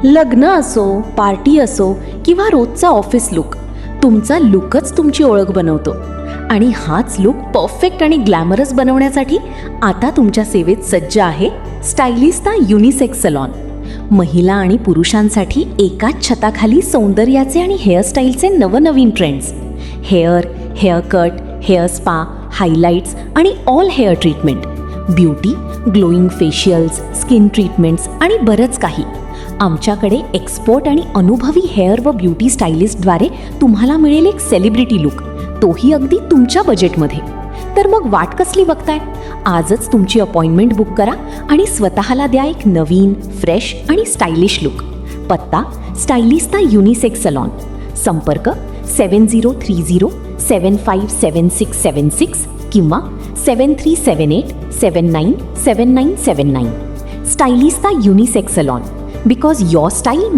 लग्न असो, पार्टी असो किंवा रोजचा ऑफिस लुक, तुमचा लुकच तुमची ओळख बनवतो. आणि हाच लुक परफेक्ट आणि ग्लॅमरस बनवण्यासाठी आता तुमच्या सेवेत सज्ज आहे स्टायलिस्ता युनिसेक्स सलॉन. महिला आणि पुरुषांसाठी एकाच छताखाली सौंदर्याचे आणि हेअरस्टाईलचे नवनवीन trends. Haircut, hair spa, highlights आणि all hair treatment, beauty, glowing facials, skin treatments आणि बरंच काही. आमच्याकडे एक्सपर्ट आणि अनुभवी हेअर व ब्युटी स्टायलिस्टद्वारे तुम्हाला मिळेल एक सेलिब्रिटी लुक, तोही अगदी तुमच्या बजेटमध्ये. तर मग वाट कसली बघताय? आजच तुमची अपॉइंटमेंट बुक करा आणि स्वतःला द्या एक नवीन, फ्रेश आणि स्टायलिश लुक. पत्ता स्टायलिस्ता युनिसेक्स सलॉन. संपर्क 7030757676 किंवा 7378797979. Stylista unisex salon, because your style